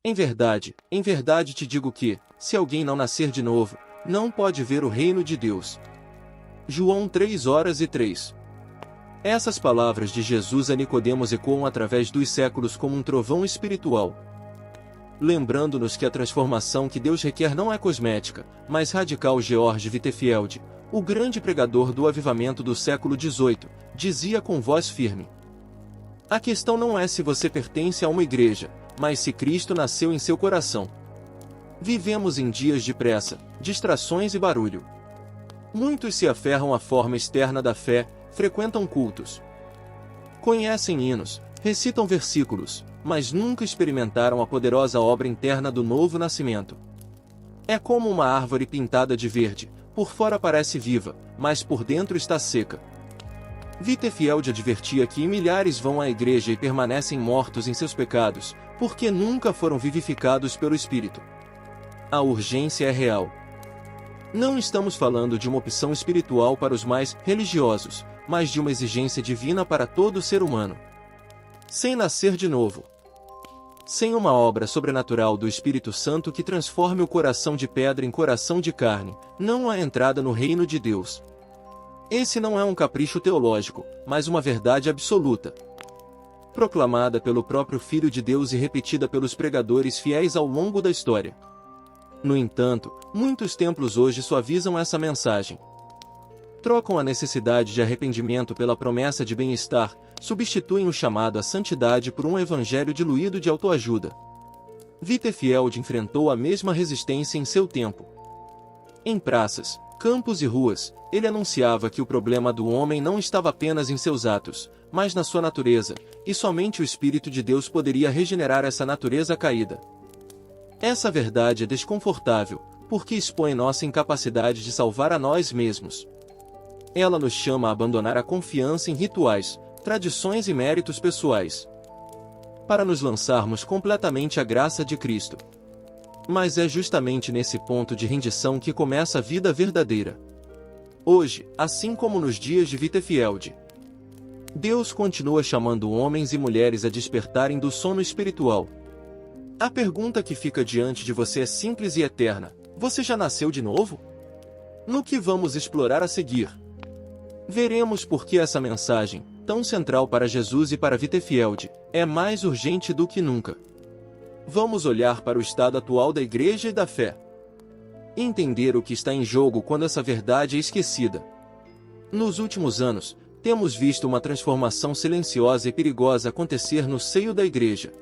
Em verdade te digo que, se alguém não nascer de novo, não pode ver o reino de Deus. João 3:3. Essas palavras de Jesus a Nicodemos ecoam através dos séculos como um trovão espiritual, lembrando-nos que a transformação que Deus requer não é cosmética, mas radical. George Whitefield, o grande pregador do avivamento do século XVIII, dizia com voz firme: a questão não é se você pertence a uma igreja, mas se Cristo nasceu em seu coração. Vivemos em dias de pressa, distrações e barulho. Muitos se aferram à forma externa da fé, frequentam cultos, conhecem hinos, recitam versículos, mas nunca experimentaram a poderosa obra interna do novo nascimento. É como uma árvore pintada de verde, por fora parece viva, mas por dentro está seca. Whitefield advertia que milhares vão à igreja e permanecem mortos em seus pecados, porque nunca foram vivificados pelo Espírito. A urgência é real. Não estamos falando de uma opção espiritual para os mais religiosos, mas de uma exigência divina para todo ser humano. Sem nascer de novo, sem uma obra sobrenatural do Espírito Santo que transforme o coração de pedra em coração de carne, não há entrada no reino de Deus. Esse não é um capricho teológico, mas uma verdade absoluta, proclamada pelo próprio Filho de Deus e repetida pelos pregadores fiéis ao longo da história. No entanto, muitos templos hoje suavizam essa mensagem. Trocam a necessidade de arrependimento pela promessa de bem-estar, substituem o chamado à santidade por um evangelho diluído de autoajuda. Whitefield enfrentou a mesma resistência em seu tempo. Em praças, campos e ruas, ele anunciava que o problema do homem não estava apenas em seus atos, mas na sua natureza, e somente o Espírito de Deus poderia regenerar essa natureza caída. Essa verdade é desconfortável, porque expõe nossa incapacidade de salvar a nós mesmos. Ela nos chama a abandonar a confiança em rituais, tradições e méritos pessoais, para nos lançarmos completamente à graça de Cristo. Mas é justamente nesse ponto de rendição que começa a vida verdadeira. Hoje, assim como nos dias de Whitefield, Deus continua chamando homens e mulheres a despertarem do sono espiritual. A pergunta que fica diante de você é simples e eterna: você já nasceu de novo? No que vamos explorar a seguir, veremos por que essa mensagem, tão central para Jesus e para Whitefield, é mais urgente do que nunca. Vamos olhar para o estado atual da igreja e da fé, e entender o que está em jogo quando essa verdade é esquecida. Nos últimos anos, temos visto uma transformação silenciosa e perigosa acontecer no seio da igreja.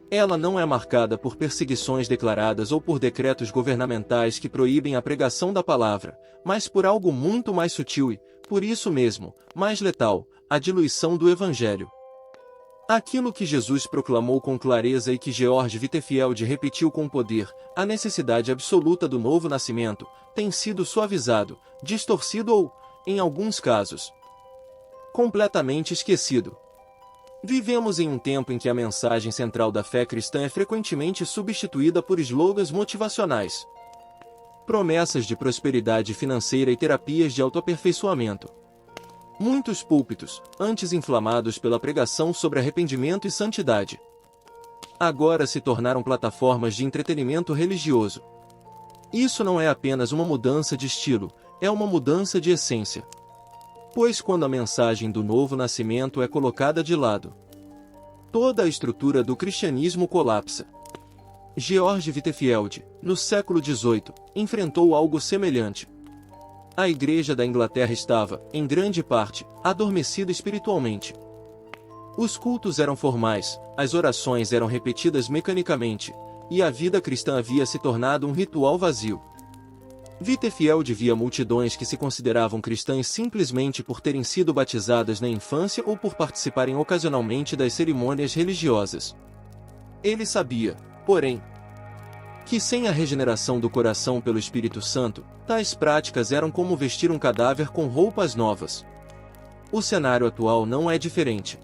Ela não é marcada por perseguições declaradas ou por decretos governamentais que proíbem a pregação da palavra, mas por algo muito mais sutil e, por isso mesmo, mais letal: a diluição do Evangelho. Aquilo que Jesus proclamou com clareza e que George Whitefield repetiu com poder, a necessidade absoluta do novo nascimento, tem sido suavizado, distorcido ou, em alguns casos, completamente esquecido. Vivemos em um tempo em que a mensagem central da fé cristã é frequentemente substituída por slogans motivacionais, promessas de prosperidade financeira e terapias de autoaperfeiçoamento. Muitos púlpitos, antes inflamados pela pregação sobre arrependimento e santidade, agora se tornaram plataformas de entretenimento religioso. Isso não é apenas uma mudança de estilo, é uma mudança de essência. Pois quando a mensagem do novo nascimento é colocada de lado, toda a estrutura do cristianismo colapsa. George Whitefield, no século XVIII, enfrentou algo semelhante. A Igreja da Inglaterra estava, em grande parte, adormecida espiritualmente. Os cultos eram formais, as orações eram repetidas mecanicamente, e a vida cristã havia se tornado um ritual vazio. Whitefield via multidões que se consideravam cristãs simplesmente por terem sido batizadas na infância ou por participarem ocasionalmente das cerimônias religiosas. Ele sabia, porém, que sem a regeneração do coração pelo Espírito Santo, tais práticas eram como vestir um cadáver com roupas novas. O cenário atual não é diferente.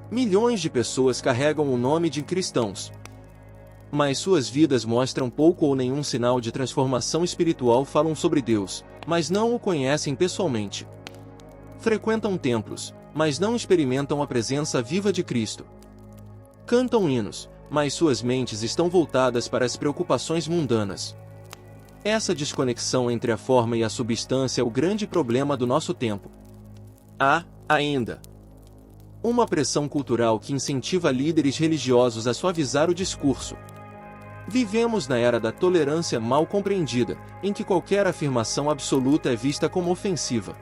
Milhões de pessoas carregam o nome de cristãos, mas suas vidas mostram pouco ou nenhum sinal de transformação espiritual. Falam sobre Deus, mas não o conhecem pessoalmente. Frequentam templos, mas não experimentam a presença viva de Cristo. Cantam hinos, mas suas mentes estão voltadas para as preocupações mundanas. Essa desconexão entre a forma e a substância é o grande problema do nosso tempo. Há, ainda, uma pressão cultural que incentiva líderes religiosos a suavizar o discurso. Vivemos na era da tolerância mal compreendida, em que qualquer afirmação absoluta é vista como ofensiva.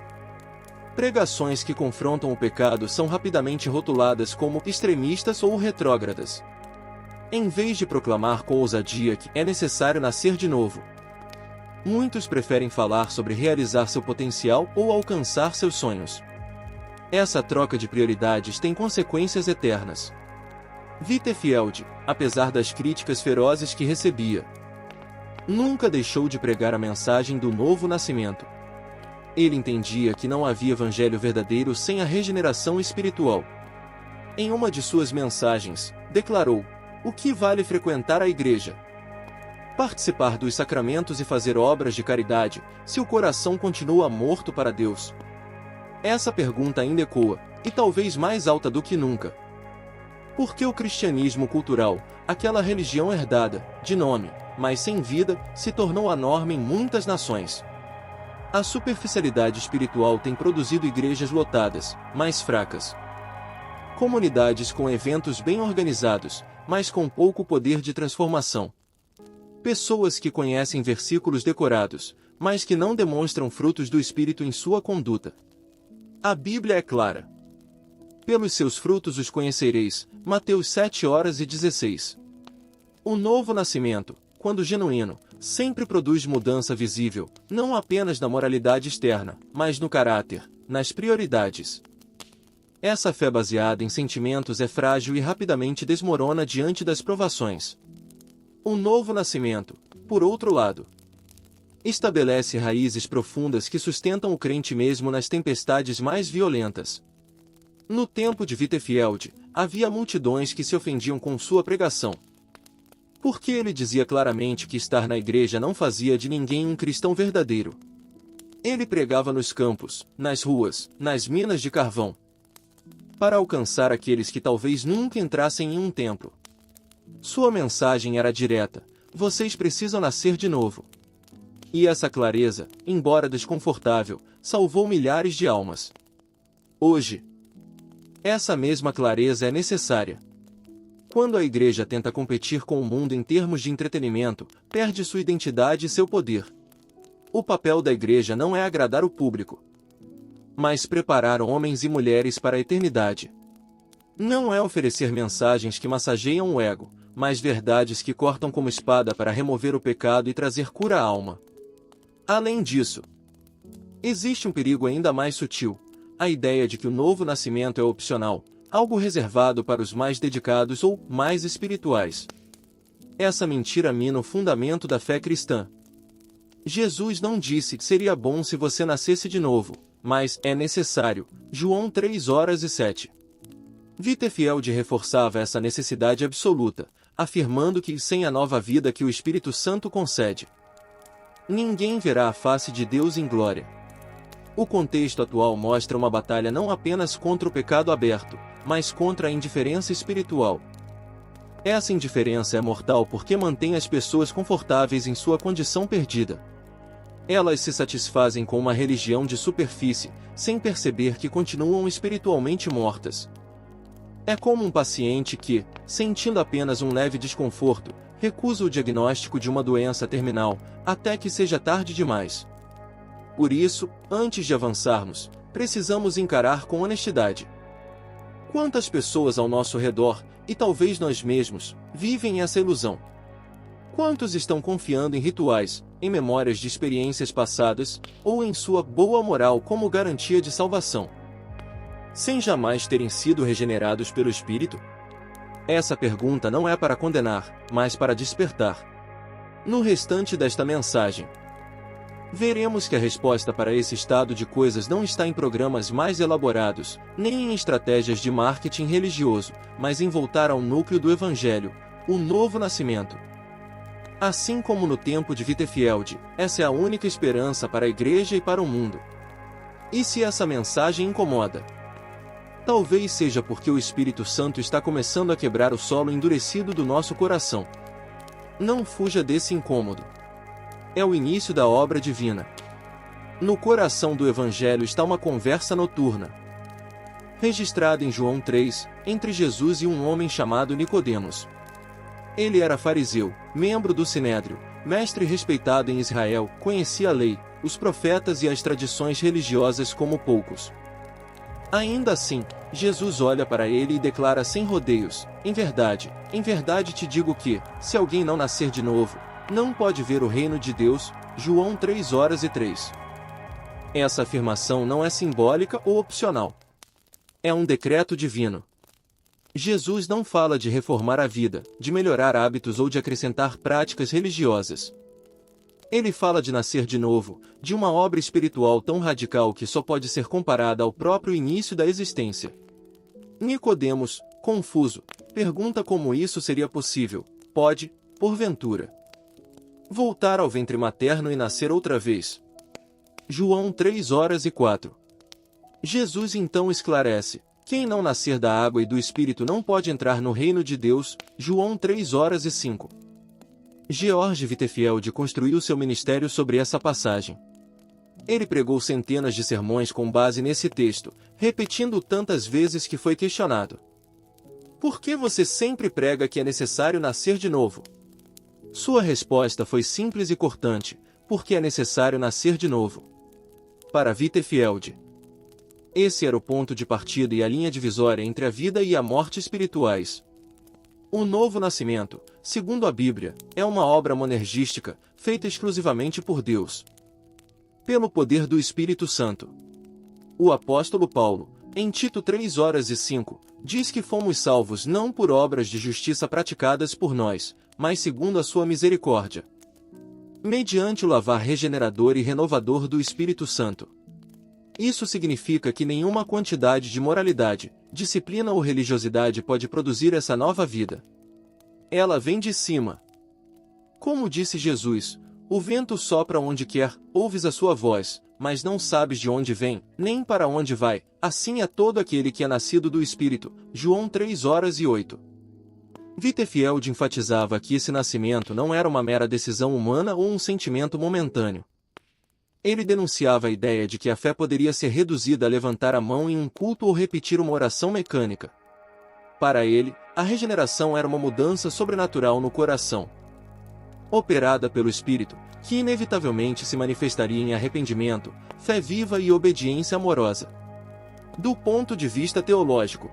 Pregações que confrontam o pecado são rapidamente rotuladas como extremistas ou retrógradas. Em vez de proclamar com ousadia que é necessário nascer de novo, muitos preferem falar sobre realizar seu potencial ou alcançar seus sonhos. Essa troca de prioridades tem consequências eternas. Wittefield, apesar das críticas ferozes que recebia, nunca deixou de pregar a mensagem do novo nascimento. Ele entendia que não havia evangelho verdadeiro sem a regeneração espiritual. Em uma de suas mensagens, declarou: "O que vale frequentar a igreja? Participar dos sacramentos e fazer obras de caridade, se o coração continua morto para Deus?" Essa pergunta ainda ecoa, e talvez mais alta do que nunca. Por que o cristianismo cultural, aquela religião herdada, de nome, mas sem vida, se tornou a norma em muitas nações? A superficialidade espiritual tem produzido igrejas lotadas, mas fracas. Comunidades com eventos bem organizados, mas com pouco poder de transformação. Pessoas que conhecem versículos decorados, mas que não demonstram frutos do Espírito em sua conduta. A Bíblia é clara. Pelos seus frutos os conhecereis, Mateus 7:16. O novo nascimento, quando genuíno, sempre produz mudança visível, não apenas na moralidade externa, mas no caráter, nas prioridades. Essa fé baseada em sentimentos é frágil e rapidamente desmorona diante das provações. O novo nascimento, por outro lado, estabelece raízes profundas que sustentam o crente mesmo nas tempestades mais violentas. No tempo de Wittefield, havia multidões que se ofendiam com sua pregação. Porque ele dizia claramente que estar na igreja não fazia de ninguém um cristão verdadeiro. Ele pregava nos campos, nas ruas, nas minas de carvão, para alcançar aqueles que talvez nunca entrassem em um templo. Sua mensagem era direta: vocês precisam nascer de novo. E essa clareza, embora desconfortável, salvou milhares de almas. Hoje, essa mesma clareza é necessária. Quando a igreja tenta competir com o mundo em termos de entretenimento, perde sua identidade e seu poder. O papel da igreja não é agradar o público, mas preparar homens e mulheres para a eternidade. Não é oferecer mensagens que massageiam o ego, mas verdades que cortam como espada para remover o pecado e trazer cura à alma. Além disso, existe um perigo ainda mais sutil: a ideia de que o novo nascimento é opcional, algo reservado para os mais dedicados ou mais espirituais. Essa mentira mina o fundamento da fé cristã. Jesus não disse que seria bom se você nascesse de novo, mas é necessário. João 3:7. Wittefield reforçava essa necessidade absoluta, afirmando que sem a nova vida que o Espírito Santo concede, ninguém verá a face de Deus em glória. O contexto atual mostra uma batalha não apenas contra o pecado aberto, mas contra a indiferença espiritual. Essa indiferença é mortal porque mantém as pessoas confortáveis em sua condição perdida. Elas se satisfazem com uma religião de superfície, sem perceber que continuam espiritualmente mortas. É como um paciente que, sentindo apenas um leve desconforto, recusa o diagnóstico de uma doença terminal, até que seja tarde demais. Por isso, antes de avançarmos, precisamos encarar com honestidade. Quantas pessoas ao nosso redor, e talvez nós mesmos, vivem essa ilusão? Quantos estão confiando em rituais, em memórias de experiências passadas, ou em sua boa moral como garantia de salvação, sem jamais terem sido regenerados pelo Espírito? Essa pergunta não é para condenar, mas para despertar. No restante desta mensagem, veremos que a resposta para esse estado de coisas não está em programas mais elaborados, nem em estratégias de marketing religioso, mas em voltar ao núcleo do Evangelho, o novo nascimento. Assim como no tempo de Wittefield, essa é a única esperança para a igreja e para o mundo. E se essa mensagem incomoda, Talvez seja porque o Espírito Santo está começando a quebrar o solo endurecido do nosso coração. Não fuja desse incômodo. É o início da obra divina. No coração do Evangelho está uma conversa noturna, registrada em João 3, entre Jesus e um homem chamado Nicodemos. Ele era fariseu, membro do Sinédrio, mestre respeitado em Israel, conhecia a lei, os profetas e as tradições religiosas como poucos. Ainda assim, Jesus olha para ele e declara sem rodeios: em verdade te digo que, se alguém não nascer de novo, não pode ver o reino de Deus. João 3:3. Essa afirmação não é simbólica ou opcional. É um decreto divino. Jesus não fala de reformar a vida, de melhorar hábitos ou de acrescentar práticas religiosas. Ele fala de nascer de novo, de uma obra espiritual tão radical que só pode ser comparada ao próprio início da existência. Nicodemos, confuso, pergunta como isso seria possível. Pode, porventura, voltar ao ventre materno e nascer outra vez? João 3:4. Jesus então esclarece: quem não nascer da água e do Espírito não pode entrar no reino de Deus. João 3:5. George Whitefield construiu seu ministério sobre essa passagem. Ele pregou centenas de sermões com base nesse texto, repetindo tantas vezes que foi questionado: por que você sempre prega que é necessário nascer de novo? Sua resposta foi simples e cortante: porque é necessário nascer de novo. Para Whitefield, esse era o ponto de partida e a linha divisória entre a vida e a morte espirituais. O novo nascimento, segundo a Bíblia, é uma obra monergística, feita exclusivamente por Deus, pelo poder do Espírito Santo. O apóstolo Paulo, em Tito 3:5, diz que fomos salvos não por obras de justiça praticadas por nós, mas segundo a sua misericórdia, mediante o lavar regenerador e renovador do Espírito Santo. Isso significa que nenhuma quantidade de moralidade, disciplina ou religiosidade pode produzir essa nova vida. Ela vem de cima. Como disse Jesus: o vento sopra onde quer, ouves a sua voz, mas não sabes de onde vem, nem para onde vai. Assim é todo aquele que é nascido do Espírito. João 3:8. Whitefield enfatizava que esse nascimento não era uma mera decisão humana ou um sentimento momentâneo. Ele denunciava a ideia de que a fé poderia ser reduzida a levantar a mão em um culto ou repetir uma oração mecânica. Para ele, a regeneração era uma mudança sobrenatural no coração, operada pelo Espírito, que inevitavelmente se manifestaria em arrependimento, fé viva e obediência amorosa. Do ponto de vista teológico,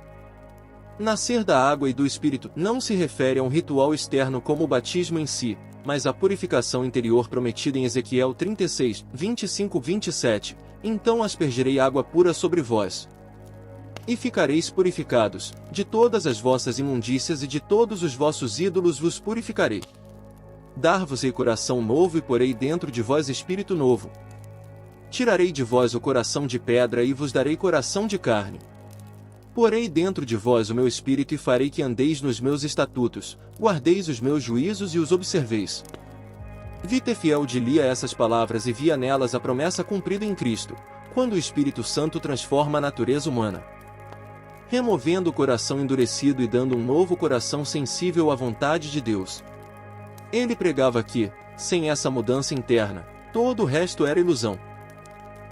nascer da água e do Espírito não se refere a um ritual externo como o batismo em si, mas à purificação interior prometida em Ezequiel 36:25-27, então aspergirei água pura sobre vós, e ficareis purificados, de todas as vossas imundícias e de todos os vossos ídolos vos purificarei. Dar-vos-ei coração novo e porei dentro de vós espírito novo. Tirarei de vós o coração de pedra e vos darei coração de carne. Porei dentro de vós o meu espírito e farei que andeis nos meus estatutos, guardeis os meus juízos e os observeis. Whitefield lia essas palavras e via nelas a promessa cumprida em Cristo, quando o Espírito Santo transforma a natureza humana, removendo o coração endurecido e dando um novo coração sensível à vontade de Deus. Ele pregava que, sem essa mudança interna, todo o resto era ilusão.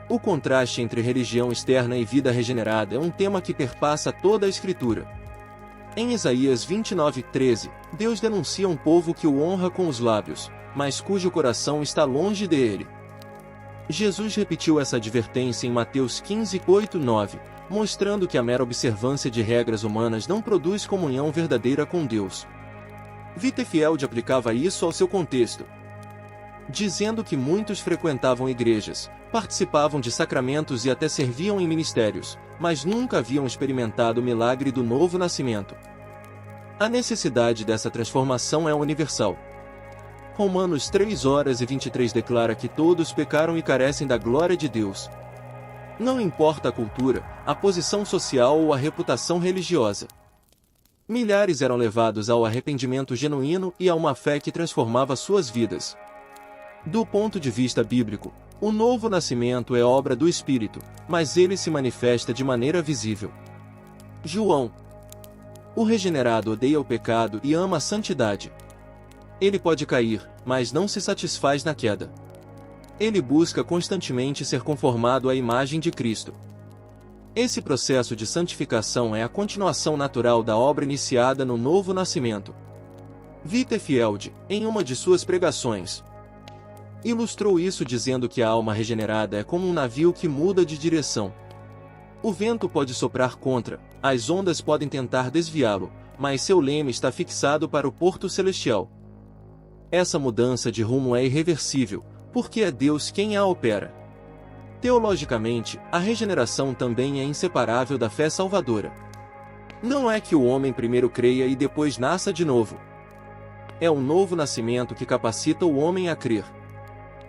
O contraste entre religião externa e vida regenerada é um tema que perpassa toda a Escritura. Em Isaías 29:13, Deus denuncia um povo que o honra com os lábios, mas cujo coração está longe dele. Jesus repetiu essa advertência em Mateus 15:8-9, mostrando que a mera observância de regras humanas não produz comunhão verdadeira com Deus. Whitefield aplicava isso ao seu contexto, dizendo que muitos frequentavam igrejas, participavam de sacramentos e até serviam em ministérios, mas nunca haviam experimentado o milagre do novo nascimento. A necessidade dessa transformação é universal. Romanos 3:23 declara que todos pecaram e carecem da glória de Deus. Não importa a cultura, a posição social ou a reputação religiosa. Milhares eram levados ao arrependimento genuíno e a uma fé que transformava suas vidas. Do ponto de vista bíblico, o novo nascimento é obra do Espírito, mas ele se manifesta de maneira visível. João. O regenerado odeia o pecado e ama a santidade. Ele pode cair, mas não se satisfaz na queda. Ele busca constantemente ser conformado à imagem de Cristo. Esse processo de santificação é a continuação natural da obra iniciada no novo nascimento. Wittefield, em uma de suas pregações, ilustrou isso dizendo que a alma regenerada é como um navio que muda de direção. O vento pode soprar contra, as ondas podem tentar desviá-lo, mas seu leme está fixado para o porto celestial. Essa mudança de rumo é irreversível, porque é Deus quem a opera. Teologicamente, a regeneração também é inseparável da fé salvadora. Não é que o homem primeiro creia e depois nasça de novo. É um novo nascimento que capacita o homem a crer.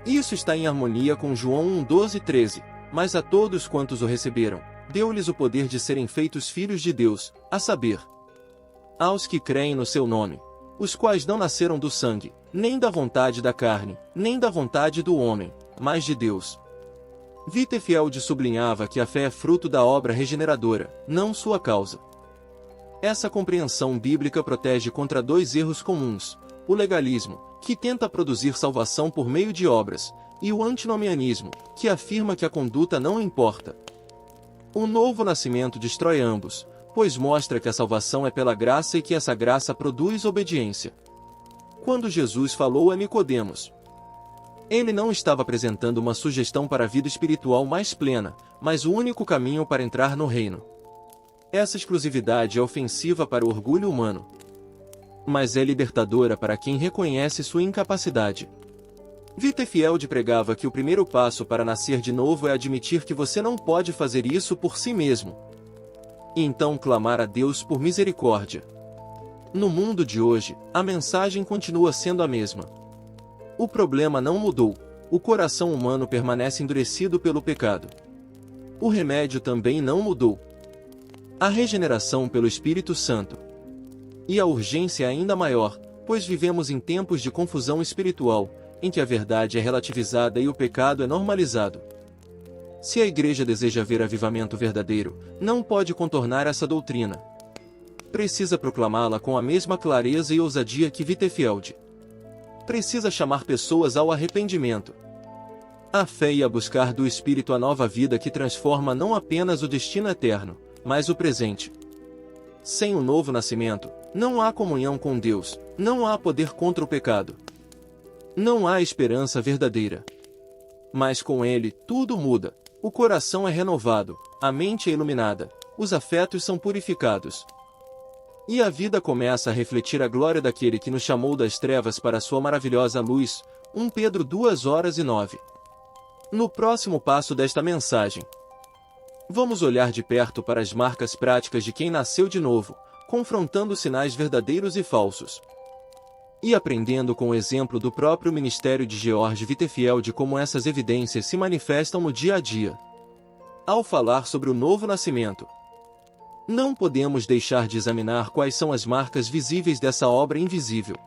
Isso está em harmonia com João 1:12-13, mas a todos quantos o receberam, deu-lhes o poder de serem feitos filhos de Deus, a saber, aos que creem no seu nome, os quais não nasceram do sangue, nem da vontade da carne, nem da vontade do homem, mas de Deus. Wittefield sublinhava que a fé é fruto da obra regeneradora, não sua causa. Essa compreensão bíblica protege contra dois erros comuns: o legalismo, que tenta produzir salvação por meio de obras, e o antinomianismo, que afirma que a conduta não importa. O novo nascimento destrói ambos, pois mostra que a salvação é pela graça e que essa graça produz obediência. Quando Jesus falou a Nicodemos, ele não estava apresentando uma sugestão para a vida espiritual mais plena, mas o único caminho para entrar no reino. Essa exclusividade é ofensiva para o orgulho humano, mas é libertadora para quem reconhece sua incapacidade. Wittefield pregava que o primeiro passo para nascer de novo é admitir que você não pode fazer isso por si mesmo, e então clamar a Deus por misericórdia. No mundo de hoje, a mensagem continua sendo a mesma. O problema não mudou, o coração humano permanece endurecido pelo pecado. O remédio também não mudou: a regeneração pelo Espírito Santo. E a urgência é ainda maior, pois vivemos em tempos de confusão espiritual, em que a verdade é relativizada e o pecado é normalizado. Se a Igreja deseja ver avivamento verdadeiro, não pode contornar essa doutrina. Precisa proclamá-la com a mesma clareza e ousadia que Wittefield. Precisa chamar pessoas ao arrependimento, à fé e a buscar do Espírito a nova vida que transforma não apenas o destino eterno, mas o presente. Sem o novo nascimento, não há comunhão com Deus, não há poder contra o pecado. Não há esperança verdadeira. Mas com ele, tudo muda. O coração é renovado, a mente é iluminada, os afetos são purificados. E a vida começa a refletir a glória daquele que nos chamou das trevas para a sua maravilhosa luz. 1 Pedro 2:9. No próximo passo desta mensagem, vamos olhar de perto para as marcas práticas de quem nasceu de novo, confrontando sinais verdadeiros e falsos, e aprendendo com o exemplo do próprio ministério de George Wittefield como essas evidências se manifestam no dia a dia. Ao falar sobre o novo nascimento, não podemos deixar de examinar quais são as marcas visíveis dessa obra invisível.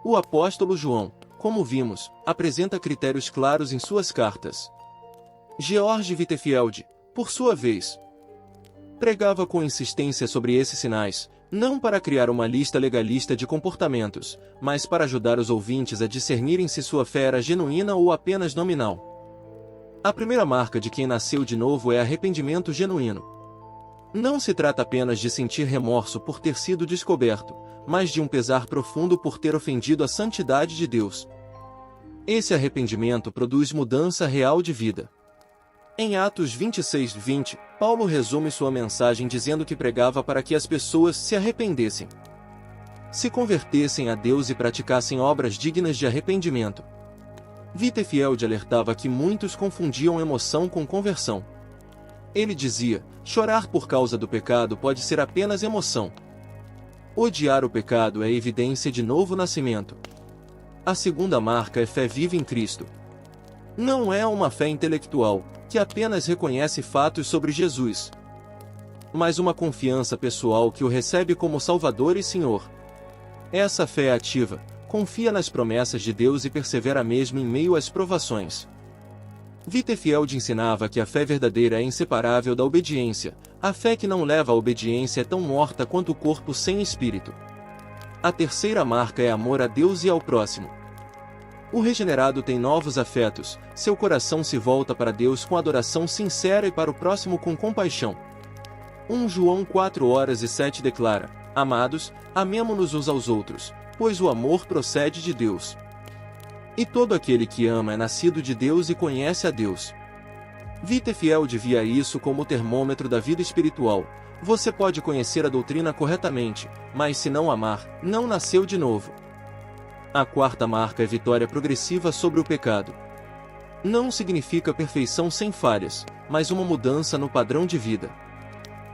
O apóstolo João, como vimos, apresenta critérios claros em suas cartas. George Wittefield, por sua vez, pregava com insistência sobre esses sinais, não para criar uma lista legalista de comportamentos, mas para ajudar os ouvintes a discernirem se sua fé era genuína ou apenas nominal. A primeira marca de quem nasceu de novo é arrependimento genuíno. Não se trata apenas de sentir remorso por ter sido descoberto, mas de um pesar profundo por ter ofendido a santidade de Deus. Esse arrependimento produz mudança real de vida. Em Atos 26:20, Paulo resume sua mensagem dizendo que pregava para que as pessoas se arrependessem, se convertessem a Deus e praticassem obras dignas de arrependimento. Wittefield alertava que muitos confundiam emoção com conversão. Ele dizia: chorar por causa do pecado pode ser apenas emoção. Odiar o pecado é evidência de novo nascimento. A segunda marca é fé viva em Cristo. Não é uma fé intelectual, que apenas reconhece fatos sobre Jesus, mas uma confiança pessoal que o recebe como Salvador e Senhor. Essa fé é ativa, confia nas promessas de Deus e persevera mesmo em meio às provações. Wittefield ensinava que a fé verdadeira é inseparável da obediência, A fé que não leva à obediência é tão morta quanto o corpo sem espírito. A terceira marca é amor a Deus e ao próximo. O regenerado tem novos afetos, seu coração se volta para Deus com adoração sincera e para o próximo com compaixão. 1 João 4:7 declara: Amados, amemo-nos uns aos outros, pois o amor procede de Deus. E todo aquele que ama é nascido de Deus e conhece a Deus. Wittefield via isso como o termômetro da vida espiritual. Você pode conhecer a doutrina corretamente, mas se não amar, não nasceu de novo. A quarta marca é vitória progressiva sobre o pecado. Não significa perfeição sem falhas, mas uma mudança no padrão de vida.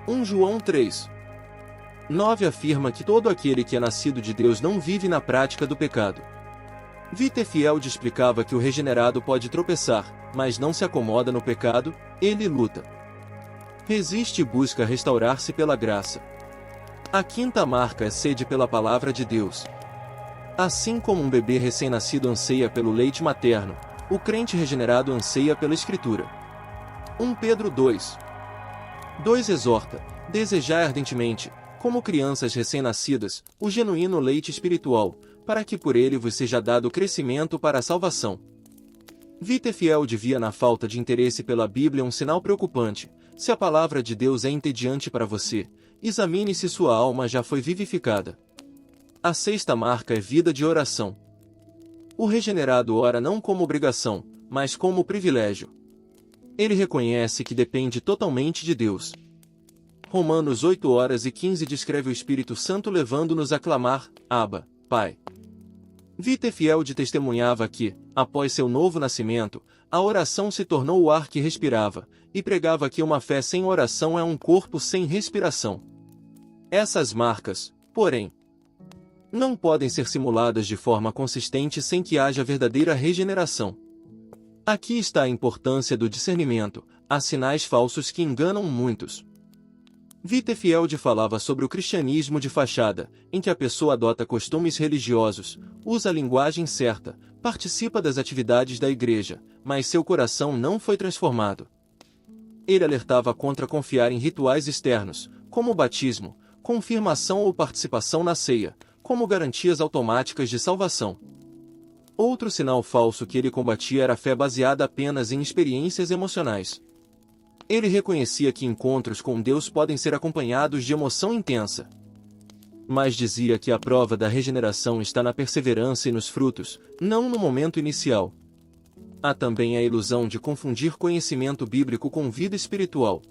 1 João 3:9 afirma que todo aquele que é nascido de Deus não vive na prática do pecado. Wittefield explicava que o regenerado pode tropeçar, mas não se acomoda no pecado, ele luta. Resiste e busca restaurar-se pela graça. A quinta marca é sede pela palavra de Deus. Assim como um bebê recém-nascido anseia pelo leite materno, o crente regenerado anseia pela Escritura. 1 Pedro 2:2 exorta: desejai ardentemente, como crianças recém-nascidas, o genuíno leite espiritual, para que por ele vos seja dado crescimento para a salvação. Wittefield via na falta de interesse pela Bíblia um sinal preocupante. Se a palavra de Deus é entediante para você, examine se sua alma já foi vivificada. A sexta marca é vida de oração. O regenerado ora não como obrigação, mas como privilégio. Ele reconhece que depende totalmente de Deus. Romanos 8:15 descreve o Espírito Santo levando-nos a clamar: Abba, Pai. Wittefield testemunhava que, após seu novo nascimento, a oração se tornou o ar que respirava, e pregava que uma fé sem oração é um corpo sem respiração. Essas marcas, porém, não podem ser simuladas de forma consistente sem que haja verdadeira regeneração. Aqui está a importância do discernimento. Há sinais falsos que enganam muitos. Wittefield falava sobre o cristianismo de fachada, em que a pessoa adota costumes religiosos, usa a linguagem certa, participa das atividades da igreja, mas seu coração não foi transformado. Ele alertava contra confiar em rituais externos, como o batismo, confirmação ou participação na ceia, como garantias automáticas de salvação. Outro sinal falso que ele combatia era a fé baseada apenas em experiências emocionais. Ele reconhecia que encontros com Deus podem ser acompanhados de emoção intensa. Mas dizia que a prova da regeneração está na perseverança e nos frutos, não no momento inicial. Há também a ilusão de confundir conhecimento bíblico com vida espiritual.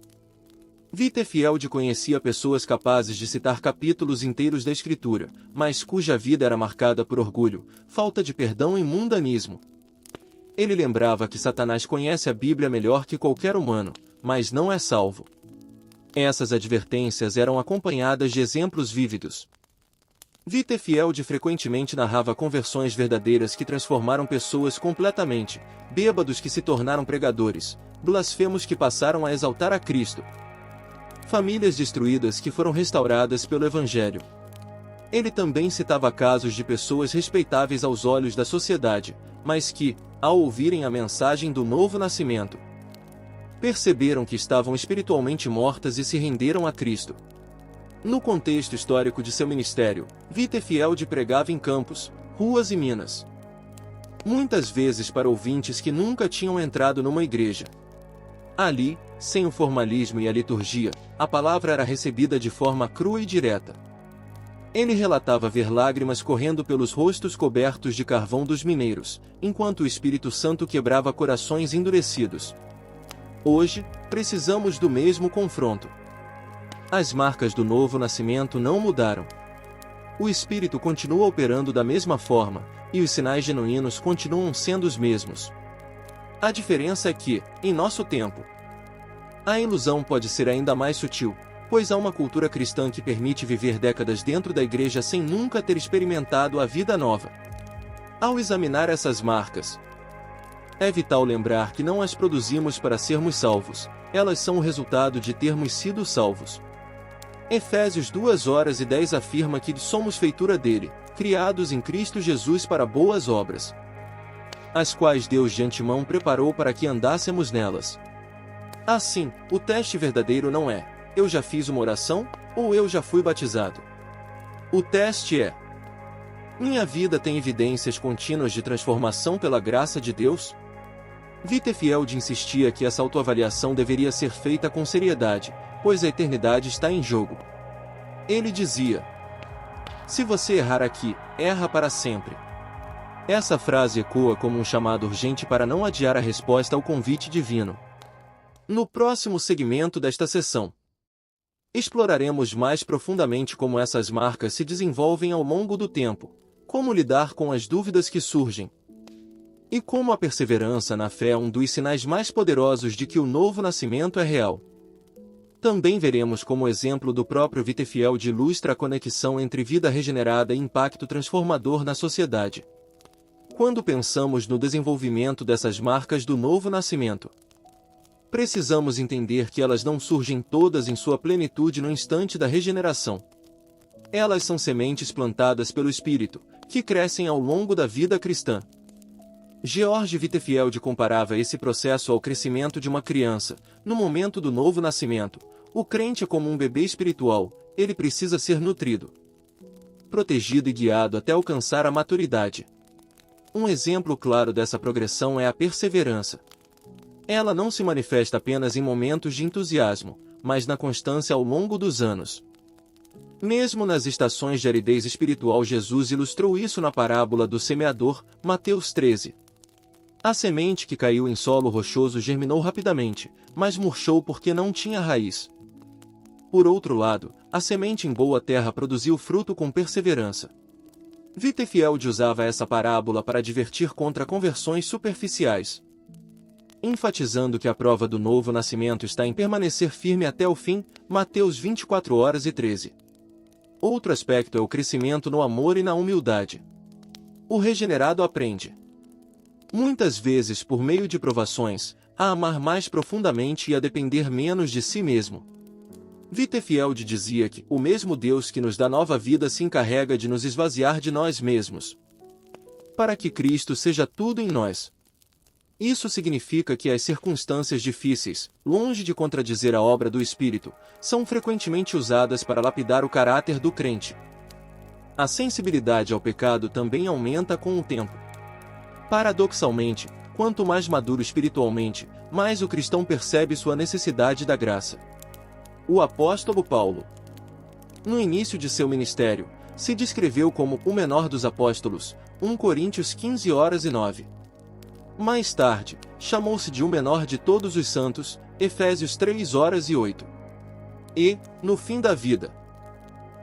Wittefield conhecia pessoas capazes de citar capítulos inteiros da Escritura, mas cuja vida era marcada por orgulho, falta de perdão e mundanismo. Ele lembrava que Satanás conhece a Bíblia melhor que qualquer humano, mas não é salvo. Essas advertências eram acompanhadas de exemplos vívidos. Wittefield frequentemente narrava conversões verdadeiras que transformaram pessoas completamente, bêbados que se tornaram pregadores, blasfemos que passaram a exaltar a Cristo, famílias destruídas que foram restauradas pelo Evangelho. Ele também citava casos de pessoas respeitáveis aos olhos da sociedade, mas que, ao ouvirem a mensagem do novo nascimento, perceberam que estavam espiritualmente mortas e se renderam a Cristo. No contexto histórico de seu ministério, Wittefield pregava em campos, ruas e minas. Muitas vezes para ouvintes que nunca tinham entrado numa igreja. Ali, sem o formalismo e a liturgia, a palavra era recebida de forma crua e direta. Ele relatava ver lágrimas correndo pelos rostos cobertos de carvão dos mineiros, enquanto o Espírito Santo quebrava corações endurecidos. Hoje, precisamos do mesmo confronto. As marcas do novo nascimento não mudaram. O Espírito continua operando da mesma forma, e os sinais genuínos continuam sendo os mesmos. A diferença é que, em nosso tempo, a ilusão pode ser ainda mais sutil, pois há uma cultura cristã que permite viver décadas dentro da igreja sem nunca ter experimentado a vida nova. Ao examinar essas marcas, é vital lembrar que não as produzimos para sermos salvos, elas são o resultado de termos sido salvos. Efésios 2:10 afirma que somos feitura dele, criados em Cristo Jesus para boas obras, as quais Deus de antemão preparou para que andássemos nelas. Assim, o teste verdadeiro não é: eu já fiz uma oração, ou eu já fui batizado? O teste é: minha vida tem evidências contínuas de transformação pela graça de Deus? Wittefield insistia que essa autoavaliação deveria ser feita com seriedade, pois a eternidade está em jogo. Ele dizia: se você errar aqui, erra para sempre. Essa frase ecoa como um chamado urgente para não adiar a resposta ao convite divino. No próximo segmento desta sessão, exploraremos mais profundamente como essas marcas se desenvolvem ao longo do tempo, como lidar com as dúvidas que surgem, e como a perseverança na fé é um dos sinais mais poderosos de que o novo nascimento é real. Também veremos como o exemplo do próprio Wittefield ilustra a conexão entre vida regenerada e impacto transformador na sociedade. Quando pensamos no desenvolvimento dessas marcas do novo nascimento, precisamos entender que elas não surgem todas em sua plenitude no instante da regeneração. Elas são sementes plantadas pelo Espírito, que crescem ao longo da vida cristã. George Wittefield comparava esse processo ao crescimento de uma criança. No momento do novo nascimento, o crente é como um bebê espiritual, ele precisa ser nutrido, protegido e guiado até alcançar a maturidade. Um exemplo claro dessa progressão é a perseverança. Ela não se manifesta apenas em momentos de entusiasmo, mas na constância ao longo dos anos. Mesmo nas estações de aridez espiritual, Jesus ilustrou isso na parábola do semeador, Mateus 13. A semente que caiu em solo rochoso germinou rapidamente, mas murchou porque não tinha raiz. Por outro lado, a semente em boa terra produziu fruto com perseverança. Wittefield usava essa parábola para advertir contra conversões superficiais, enfatizando que a prova do novo nascimento está em permanecer firme até o fim, Mateus 24:13. Outro aspecto é o crescimento no amor e na humildade. O regenerado aprende, muitas vezes por meio de provações, a amar mais profundamente e a depender menos de si mesmo. Wittefield dizia que o mesmo Deus que nos dá nova vida se encarrega de nos esvaziar de nós mesmos, para que Cristo seja tudo em nós. Isso significa que as circunstâncias difíceis, longe de contradizer a obra do Espírito, são frequentemente usadas para lapidar o caráter do crente. A sensibilidade ao pecado também aumenta com o tempo. Paradoxalmente, quanto mais maduro espiritualmente, mais o cristão percebe sua necessidade da graça. O apóstolo Paulo, no início de seu ministério, se descreveu como o menor dos apóstolos, 1 Coríntios 15:9. Mais tarde, chamou-se de o menor de todos os santos, Efésios 3:8. E, no fim da vida,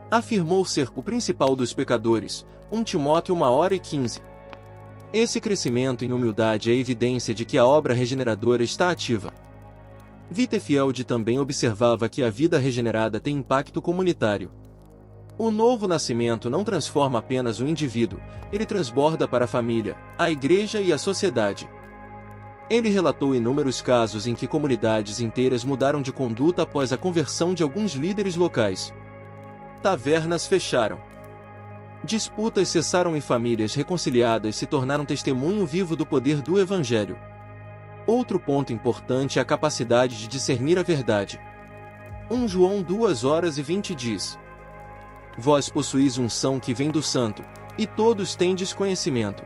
afirmou ser o principal dos pecadores, 1 Timóteo 1:15. Esse crescimento em humildade é evidência de que a obra regeneradora está ativa. Wittefield também observava que a vida regenerada tem impacto comunitário. O novo nascimento não transforma apenas o indivíduo, ele transborda para a família, a igreja e a sociedade. Ele relatou inúmeros casos em que comunidades inteiras mudaram de conduta após a conversão de alguns líderes locais. Tavernas fecharam, disputas cessaram e famílias reconciliadas se tornaram testemunho vivo do poder do Evangelho. Outro ponto importante é a capacidade de discernir a verdade. 1 João 2:20 diz: vós possuís unção que vem do Santo, e todos tendes conhecimento.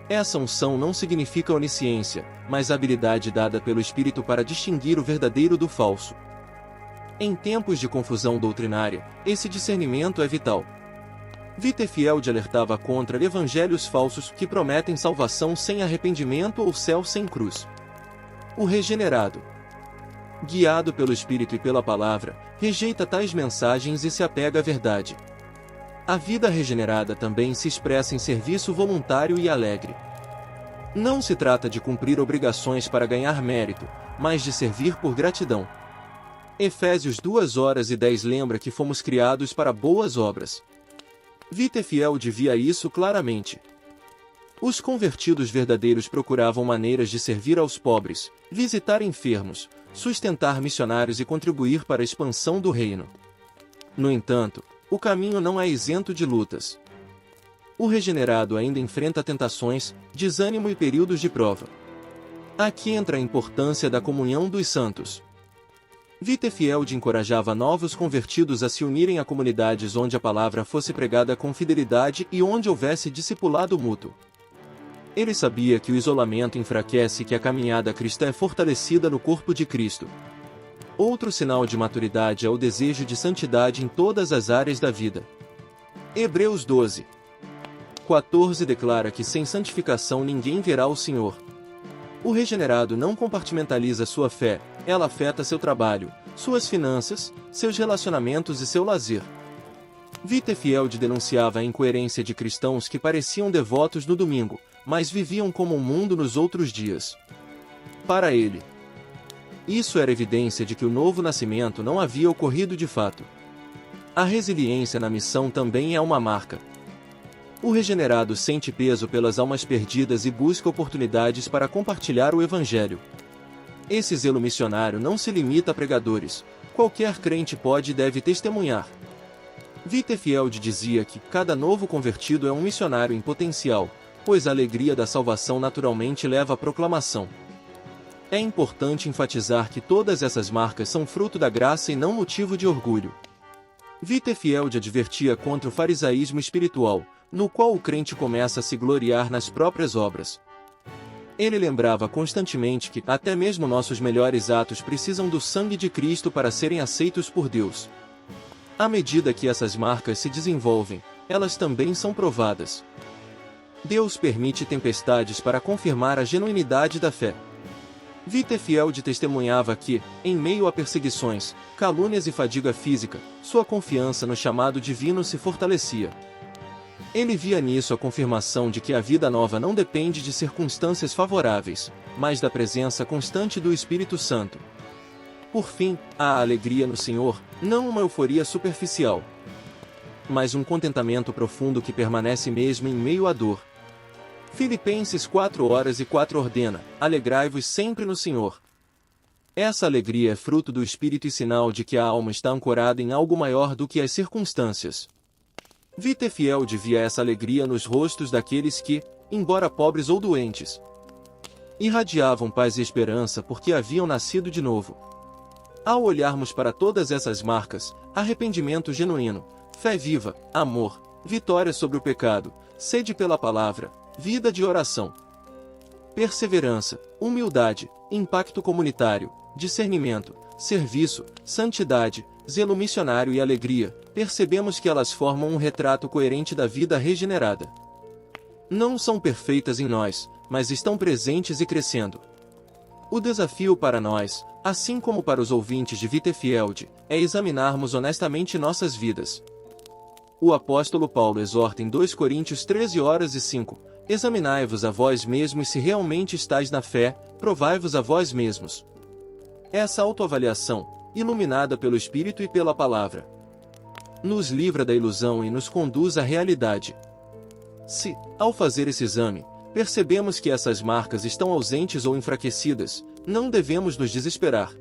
Essa unção não significa onisciência, mas habilidade dada pelo Espírito para distinguir o verdadeiro do falso. Em tempos de confusão doutrinária, esse discernimento é vital. Wittefield alertava contra evangelhos falsos que prometem salvação sem arrependimento ou céu sem cruz. O regenerado, guiado pelo Espírito e pela palavra, rejeita tais mensagens e se apega à verdade. A vida regenerada também se expressa em serviço voluntário e alegre. Não se trata de cumprir obrigações para ganhar mérito, mas de servir por gratidão. Efésios 2:10 lembra que fomos criados para boas obras. Wittefield via isso claramente. Os convertidos verdadeiros procuravam maneiras de servir aos pobres, visitar enfermos, sustentar missionários e contribuir para a expansão do reino. No entanto, o caminho não é isento de lutas. O regenerado ainda enfrenta tentações, desânimo e períodos de prova. Aqui entra a importância da comunhão dos santos. Wittefield encorajava novos convertidos a se unirem a comunidades onde a palavra fosse pregada com fidelidade e onde houvesse discipulado mútuo. Ele sabia que o isolamento enfraquece e que a caminhada cristã é fortalecida no corpo de Cristo. Outro sinal de maturidade é o desejo de santidade em todas as áreas da vida. Hebreus 12:14 declara que sem santificação ninguém verá o Senhor. O regenerado não compartimentaliza sua fé, ela afeta seu trabalho, suas finanças, seus relacionamentos e seu lazer. Wittefield denunciava a incoerência de cristãos que pareciam devotos no domingo, mas viviam como o mundo nos outros dias. Para ele, isso era evidência de que o novo nascimento não havia ocorrido de fato. A resiliência na missão também é uma marca. O regenerado sente peso pelas almas perdidas e busca oportunidades para compartilhar o Evangelho. Esse zelo missionário não se limita a pregadores, qualquer crente pode e deve testemunhar. Wittefield dizia que cada novo convertido é um missionário em potencial, pois a alegria da salvação naturalmente leva à proclamação. É importante enfatizar que todas essas marcas são fruto da graça e não motivo de orgulho. Wittefield advertia contra o farisaísmo espiritual, no qual o crente começa a se gloriar nas próprias obras. Ele lembrava constantemente que até mesmo nossos melhores atos precisam do sangue de Cristo para serem aceitos por Deus. À medida que essas marcas se desenvolvem, elas também são provadas. Deus permite tempestades para confirmar a genuinidade da fé. Wittefield testemunhava que, em meio a perseguições, calúnias e fadiga física, sua confiança no chamado divino se fortalecia. Ele via nisso a confirmação de que a vida nova não depende de circunstâncias favoráveis, mas da presença constante do Espírito Santo. Por fim, há a alegria no Senhor, não uma euforia superficial, mas um contentamento profundo que permanece mesmo em meio à dor. Filipenses 4:4 ordena: alegrai-vos sempre no Senhor. Essa alegria é fruto do Espírito e sinal de que a alma está ancorada em algo maior do que as circunstâncias. Wittefield via essa alegria nos rostos daqueles que, embora pobres ou doentes, irradiavam paz e esperança porque haviam nascido de novo. Ao olharmos para todas essas marcas, arrependimento genuíno, fé viva, amor, vitória sobre o pecado, sede pela palavra, vida de oração, perseverança, humildade, impacto comunitário, discernimento, serviço, santidade, zelo missionário e alegria, percebemos que elas formam um retrato coerente da vida regenerada. Não são perfeitas em nós, mas estão presentes e crescendo. O desafio para nós, assim como para os ouvintes de Wittefield, é examinarmos honestamente nossas vidas. O apóstolo Paulo exorta em 2 Coríntios 13:5, examinai-vos a vós mesmos se realmente estáis na fé, provai-vos a vós mesmos. Essa autoavaliação, iluminada pelo Espírito e pela Palavra, nos livra da ilusão e nos conduz à realidade. Se, ao fazer esse exame, percebemos que essas marcas estão ausentes ou enfraquecidas, não devemos nos desesperar,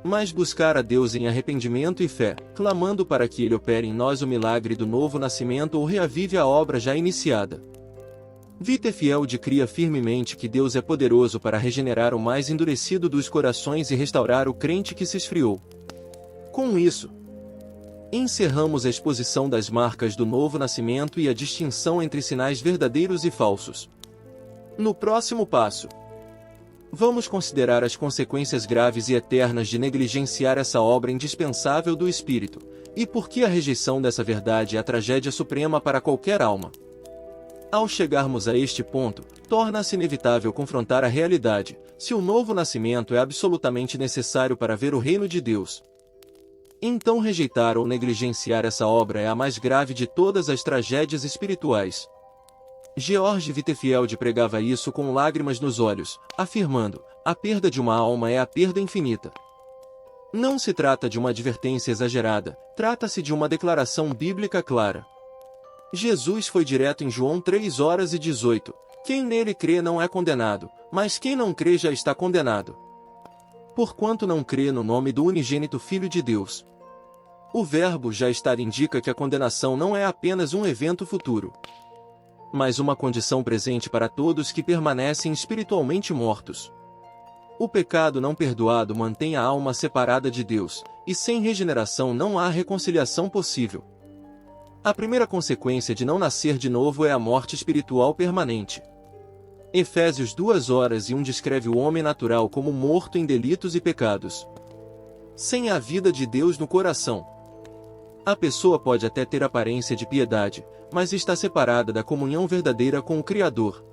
mas buscar a Deus em arrependimento e fé, clamando para que Ele opere em nós o milagre do novo nascimento ou reavive a obra já iniciada. Wittefield cria firmemente que Deus é poderoso para regenerar o mais endurecido dos corações e restaurar o crente que se esfriou. Com isso, encerramos a exposição das marcas do novo nascimento e a distinção entre sinais verdadeiros e falsos. No próximo passo, vamos considerar as consequências graves e eternas de negligenciar essa obra indispensável do Espírito, e por que a rejeição dessa verdade é a tragédia suprema para qualquer alma. Ao chegarmos a este ponto, torna-se inevitável confrontar a realidade: se o novo nascimento é absolutamente necessário para ver o reino de Deus, então rejeitar ou negligenciar essa obra é a mais grave de todas as tragédias espirituais. George Wittefield pregava isso com lágrimas nos olhos, afirmando: a perda de uma alma é a perda infinita. Não se trata de uma advertência exagerada, trata-se de uma declaração bíblica clara. Jesus foi direto em João 3:18, quem nele crê não é condenado, mas quem não crê já está condenado, porquanto não crê no nome do unigênito Filho de Deus. O verbo já estar indica que a condenação não é apenas um evento futuro, mas uma condição presente para todos que permanecem espiritualmente mortos. O pecado não perdoado mantém a alma separada de Deus, e sem regeneração não há reconciliação possível. A primeira consequência de não nascer de novo é a morte espiritual permanente. Efésios 2:1 descreve o homem natural como morto em delitos e pecados. Sem a vida de Deus no coração. A pessoa pode até ter aparência de piedade, mas está separada da comunhão verdadeira com o Criador.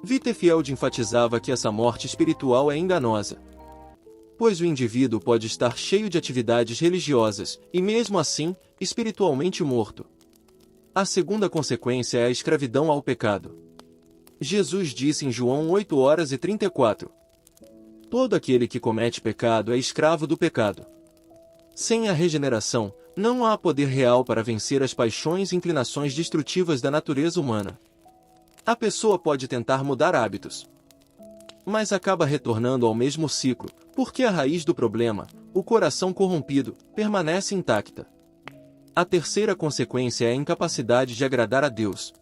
Wittefield enfatizava que essa morte espiritual é enganosa. Pois o indivíduo pode estar cheio de atividades religiosas, e mesmo assim, espiritualmente morto. A segunda consequência é a escravidão ao pecado. Jesus disse em João 8:34. Todo aquele que comete pecado é escravo do pecado. Sem a regeneração, não há poder real para vencer as paixões e inclinações destrutivas da natureza humana. A pessoa pode tentar mudar hábitos, mas acaba retornando ao mesmo ciclo, porque a raiz do problema, o coração corrompido, permanece intacta. A terceira consequência é a incapacidade de agradar a Deus.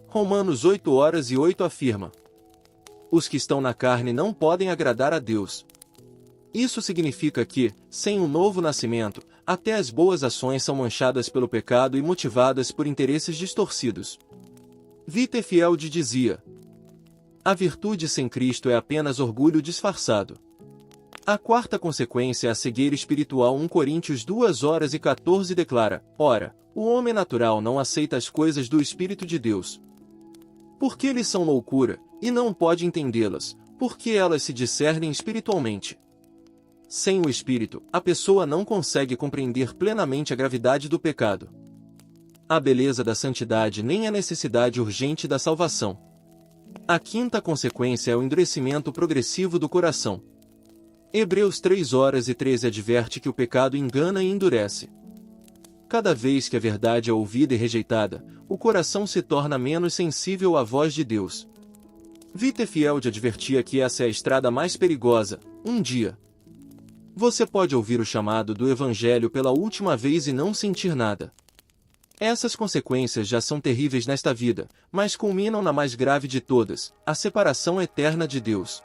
Romanos 8:8 afirma: os que estão na carne não podem agradar a Deus. Isso significa que, sem um novo nascimento, até as boas ações são manchadas pelo pecado e motivadas por interesses distorcidos. Wittefield dizia: a virtude sem Cristo é apenas orgulho disfarçado. A quarta consequência é a cegueira espiritual. 1 Coríntios 2:14 declara: ora, o homem natural não aceita as coisas do Espírito de Deus, porque eles são loucura, e não pode entendê-las, porque elas se discernem espiritualmente. Sem o Espírito, a pessoa não consegue compreender plenamente a gravidade do pecado, a beleza da santidade nem a necessidade urgente da salvação. A quinta consequência é o endurecimento progressivo do coração. Hebreus 3:13 adverte que o pecado engana e endurece. Cada vez que a verdade é ouvida e rejeitada, o coração se torna menos sensível à voz de Deus. Wittefield advertia que essa é a estrada mais perigosa. Um dia, você pode ouvir o chamado do Evangelho pela última vez e não sentir nada. Essas consequências já são terríveis nesta vida, mas culminam na mais grave de todas, a separação eterna de Deus.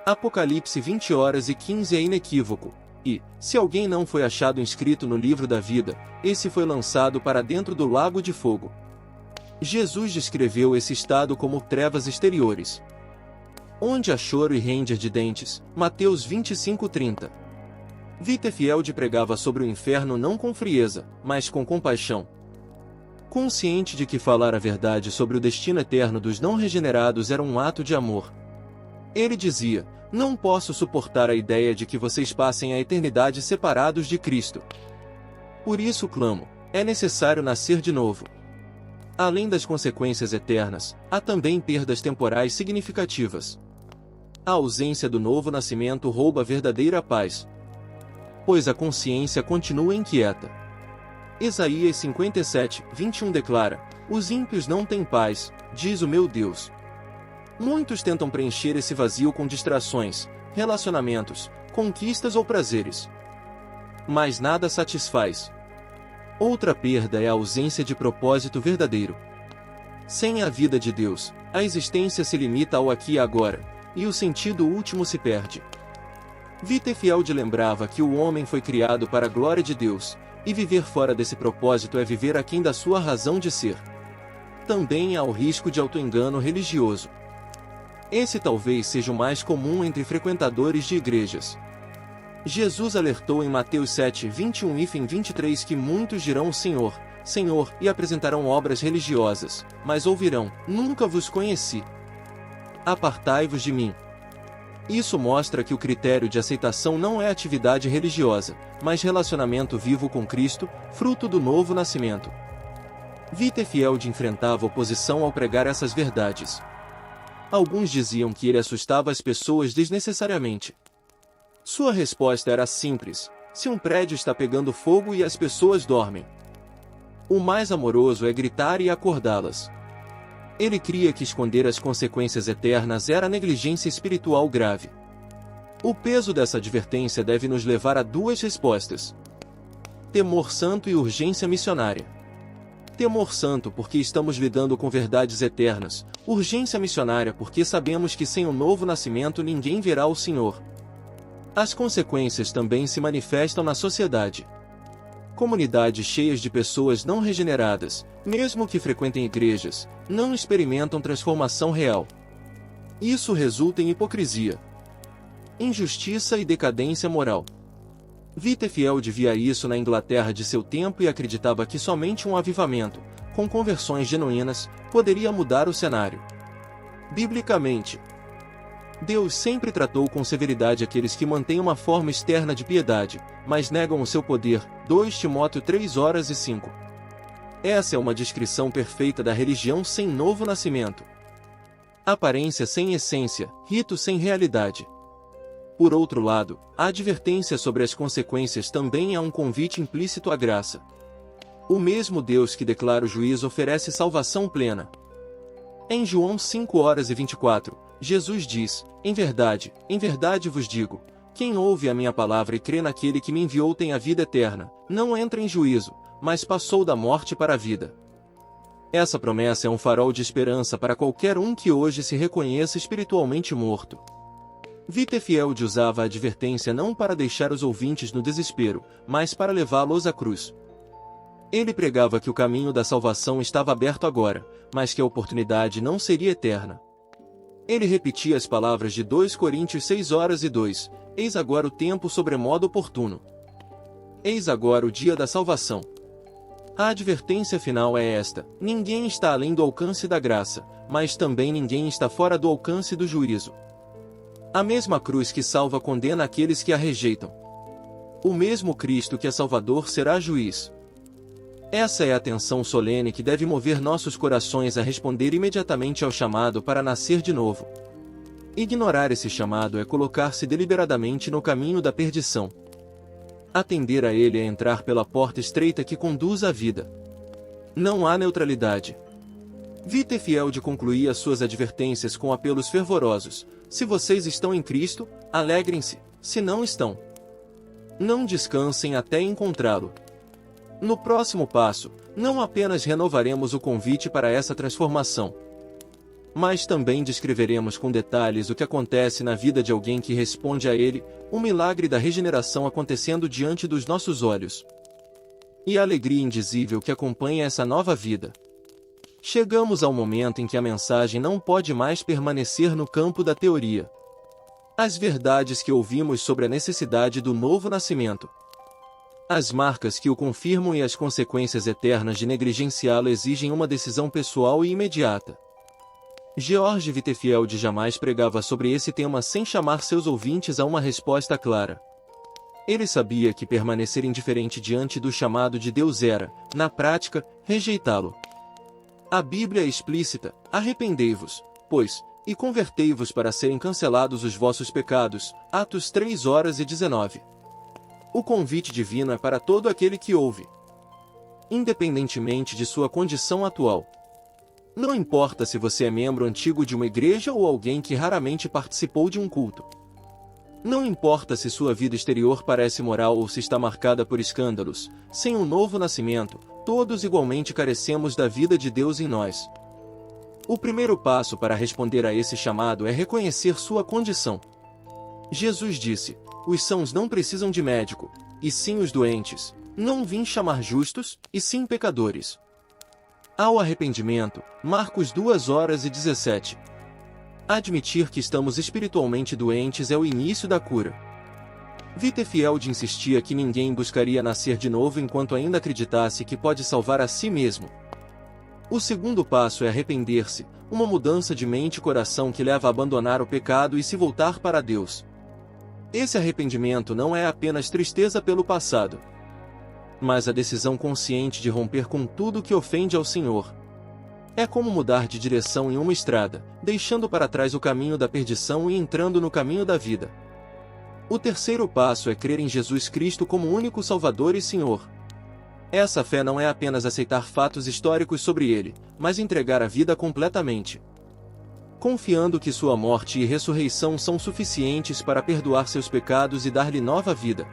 Apocalipse 20:15 é inequívoco, e, se alguém não foi achado inscrito no livro da vida, esse foi lançado para dentro do lago de fogo. Jesus descreveu esse estado como trevas exteriores, onde há choro e ranger de dentes. Mateus 25:30. Wittefield pregava sobre o inferno não com frieza, mas com compaixão. Consciente de que falar a verdade sobre o destino eterno dos não regenerados era um ato de amor. Ele dizia: não posso suportar a ideia de que vocês passem a eternidade separados de Cristo. Por isso clamo, é necessário nascer de novo. Além das consequências eternas, há também perdas temporais significativas. A ausência do novo nascimento rouba a verdadeira paz, pois a consciência continua inquieta. Isaías 57:21 declara: os ímpios não têm paz, diz o meu Deus. Muitos tentam preencher esse vazio com distrações, relacionamentos, conquistas ou prazeres, mas nada satisfaz. Outra perda é a ausência de propósito verdadeiro. Sem a vida de Deus, a existência se limita ao aqui e agora, e o sentido último se perde. Wittefield lembrava que o homem foi criado para a glória de Deus, e viver fora desse propósito é viver aquém da sua razão de ser. Também há o risco de autoengano religioso. Esse talvez seja o mais comum entre frequentadores de igrejas. Jesus alertou em Mateus 7:21-23 que muitos dirão Senhor, Senhor, e apresentarão obras religiosas, mas ouvirão: nunca vos conheci. Apartai-vos de mim. Isso mostra que o critério de aceitação não é atividade religiosa, mas relacionamento vivo com Cristo, fruto do novo nascimento. Wittefield enfrentava oposição ao pregar essas verdades. Alguns diziam que ele assustava as pessoas desnecessariamente. Sua resposta era simples: se um prédio está pegando fogo e as pessoas dormem, o mais amoroso é gritar e acordá-las. Ele cria que esconder as consequências eternas era negligência espiritual grave. O peso dessa advertência deve nos levar a duas respostas: temor santo e urgência missionária. Temor santo porque estamos lidando com verdades eternas, urgência missionária porque sabemos que sem o novo nascimento ninguém verá o Senhor. As consequências também se manifestam na sociedade. Comunidades cheias de pessoas não regeneradas, mesmo que frequentem igrejas, não experimentam transformação real. Isso resulta em hipocrisia, injustiça e decadência moral. Whitefield via isso na Inglaterra de seu tempo e acreditava que somente um avivamento, com conversões genuínas, poderia mudar o cenário. Biblicamente, Deus sempre tratou com severidade aqueles que mantêm uma forma externa de piedade, mas negam o seu poder. 2 Timóteo 3:5. Essa é uma descrição perfeita da religião sem novo nascimento. Aparência sem essência, rito sem realidade. Por outro lado, a advertência sobre as consequências também é um convite implícito à graça. O mesmo Deus que declara o juízo oferece salvação plena. Em João 5:24, Jesus diz: em verdade vos digo, quem ouve a minha palavra e crê naquele que me enviou tem a vida eterna, não entra em juízo, mas passou da morte para a vida. Essa promessa é um farol de esperança para qualquer um que hoje se reconheça espiritualmente morto. Whitefield usava a advertência não para deixar os ouvintes no desespero, mas para levá-los à cruz. Ele pregava que o caminho da salvação estava aberto agora, mas que a oportunidade não seria eterna. Ele repetia as palavras de 2 Coríntios 6:2, eis agora o tempo sobremodo oportuno. Eis agora o dia da salvação. A advertência final é esta: ninguém está além do alcance da graça, mas também ninguém está fora do alcance do juízo. A mesma cruz que salva condena aqueles que a rejeitam. O mesmo Cristo que é Salvador será juiz. Essa é a tensão solene que deve mover nossos corações a responder imediatamente ao chamado para nascer de novo. Ignorar esse chamado é colocar-se deliberadamente no caminho da perdição. Atender a ele é entrar pela porta estreita que conduz à vida. Não há neutralidade. Whitefield concluía suas advertências com apelos fervorosos: se vocês estão em Cristo, alegrem-se, se não estão, não descansem até encontrá-lo. No próximo passo, não apenas renovaremos o convite para essa transformação, mas também descreveremos com detalhes o que acontece na vida de alguém que responde a ele, o milagre da regeneração acontecendo diante dos nossos olhos. E a alegria indizível que acompanha essa nova vida. Chegamos ao momento em que a mensagem não pode mais permanecer no campo da teoria. As verdades que ouvimos sobre a necessidade do novo nascimento, as marcas que o confirmam e as consequências eternas de negligenciá-lo exigem uma decisão pessoal e imediata. George Whitefield jamais pregava sobre esse tema sem chamar seus ouvintes a uma resposta clara. Ele sabia que permanecer indiferente diante do chamado de Deus era, na prática, rejeitá-lo. A Bíblia é explícita: arrependei-vos, pois, e convertei-vos para serem cancelados os vossos pecados. Atos 3:19. O convite divino é para todo aquele que ouve, independentemente de sua condição atual. Não importa se você é membro antigo de uma igreja ou alguém que raramente participou de um culto. Não importa se sua vida exterior parece moral ou se está marcada por escândalos, sem um novo nascimento, todos igualmente carecemos da vida de Deus em nós. O primeiro passo para responder a esse chamado é reconhecer sua condição. Jesus disse: os sãos não precisam de médico, e sim os doentes. Não vim chamar justos, e sim pecadores. Ao arrependimento, Marcos 2:17. Admitir que estamos espiritualmente doentes é o início da cura. Whitefield insistia que ninguém buscaria nascer de novo enquanto ainda acreditasse que pode salvar a si mesmo. O segundo passo é arrepender-se, uma mudança de mente e coração que leva a abandonar o pecado e se voltar para Deus. Esse arrependimento não é apenas tristeza pelo passado, mas a decisão consciente de romper com tudo que ofende ao Senhor. É como mudar de direção em uma estrada, deixando para trás o caminho da perdição e entrando no caminho da vida. O terceiro passo é crer em Jesus Cristo como único Salvador e Senhor. Essa fé não é apenas aceitar fatos históricos sobre ele, mas entregar a vida completamente, confiando que sua morte e ressurreição são suficientes para perdoar seus pecados e dar-lhe nova vida.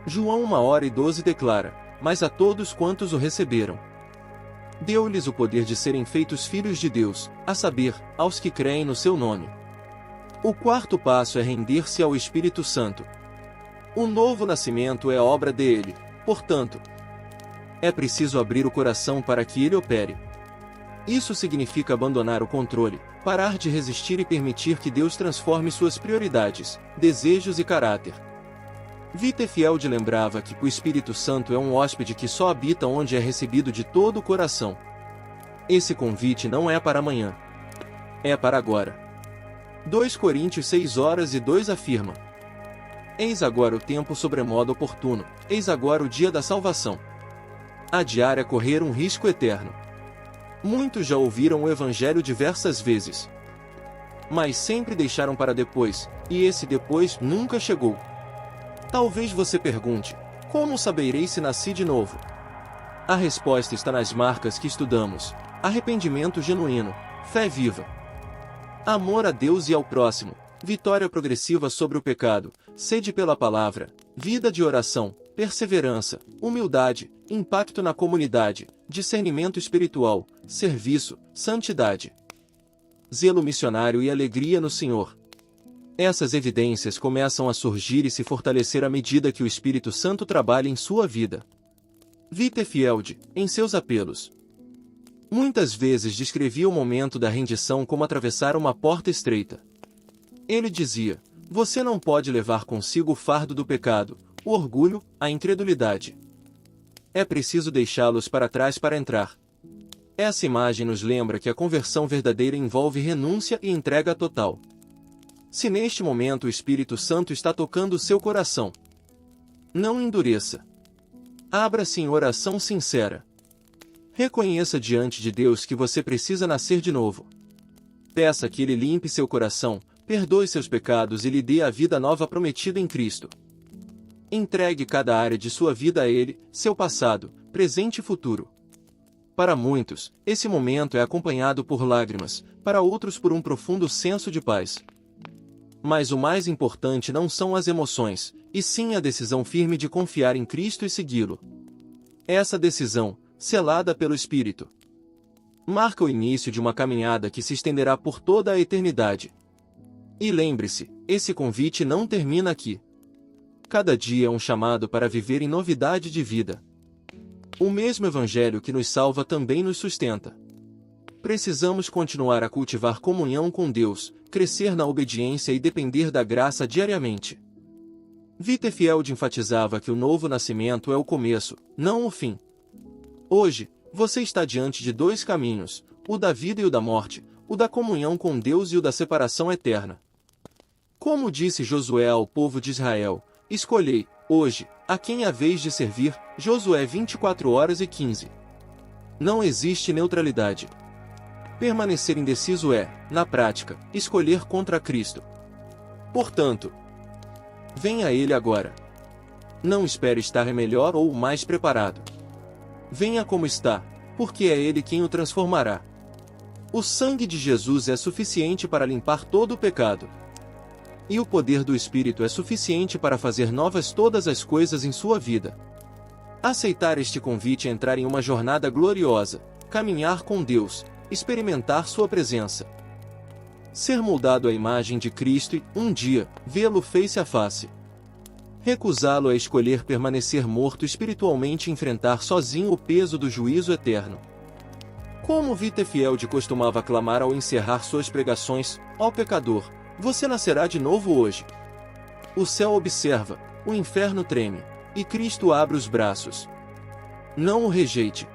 João 1:12 declara: mas a todos quantos o receberam, Deu-lhes o poder de serem feitos filhos de Deus, a saber, aos que creem no seu nome. O quarto passo é render-se ao Espírito Santo. O novo nascimento é obra dele, portanto, é preciso abrir o coração para que ele opere. Isso significa abandonar o controle, parar de resistir e permitir que Deus transforme suas prioridades, desejos e caráter. Wittefield lembrava que o Espírito Santo é um hóspede que só habita onde é recebido de todo o coração. Esse convite não é para amanhã. É para agora. 2 Coríntios 6:2 afirma: Eis agora o tempo sobremodo oportuno, eis agora o dia da salvação. Adiar é correr um risco eterno. Muitos já ouviram o Evangelho diversas vezes, mas sempre deixaram para depois, e esse depois nunca chegou. Talvez você pergunte: como saberei se nasci de novo? A resposta está nas marcas que estudamos: arrependimento genuíno, fé viva, amor a Deus e ao próximo, vitória progressiva sobre o pecado, sede pela palavra, vida de oração, perseverança, humildade, impacto na comunidade, discernimento espiritual, serviço, santidade, zelo missionário e alegria no Senhor. Essas evidências começam a surgir e se fortalecer à medida que o Espírito Santo trabalha em sua vida. Wittefield, em seus apelos, muitas vezes descrevia o momento da rendição como atravessar uma porta estreita. Ele dizia: você não pode levar consigo o fardo do pecado, o orgulho, a incredulidade. É preciso deixá-los para trás para entrar. Essa imagem nos lembra que a conversão verdadeira envolve renúncia e entrega total. Se neste momento o Espírito Santo está tocando o seu coração, não endureça. Abra-se em oração sincera. Reconheça diante de Deus que você precisa nascer de novo. Peça que Ele limpe seu coração, perdoe seus pecados e lhe dê a vida nova prometida em Cristo. Entregue cada área de sua vida a Ele, seu passado, presente e futuro. Para muitos, esse momento é acompanhado por lágrimas, para outros por um profundo senso de paz. Mas o mais importante não são as emoções, e sim a decisão firme de confiar em Cristo e segui-lo. Essa decisão, selada pelo Espírito, marca o início de uma caminhada que se estenderá por toda a eternidade. E lembre-se, esse convite não termina aqui. Cada dia é um chamado para viver em novidade de vida. O mesmo Evangelho que nos salva também nos sustenta. Precisamos continuar a cultivar comunhão com Deus, crescer na obediência e depender da graça diariamente. Wittefield enfatizava que o novo nascimento é o começo, não o fim. Hoje, você está diante de 2 caminhos, o da vida e o da morte, o da comunhão com Deus e o da separação eterna. Como disse Josué ao povo de Israel: escolhei, hoje, a quem a vez de servir. Josué 24:15. Não existe neutralidade. Permanecer indeciso é, na prática, escolher contra Cristo. Portanto, venha a Ele agora. Não espere estar melhor ou mais preparado. Venha como está, porque é Ele quem o transformará. O sangue de Jesus é suficiente para limpar todo o pecado. E o poder do Espírito é suficiente para fazer novas todas as coisas em sua vida. Aceitar este convite é entrar em uma jornada gloriosa, caminhar com Deus, experimentar sua presença, ser moldado à imagem de Cristo e, um dia, vê-lo face a face. Recusá-lo é escolher permanecer morto espiritualmente e enfrentar sozinho o peso do juízo eterno. Como Wittefield costumava clamar ao encerrar suas pregações: ó pecador, você nascerá de novo hoje. O céu observa, o inferno treme, e Cristo abre os braços. Não o rejeite.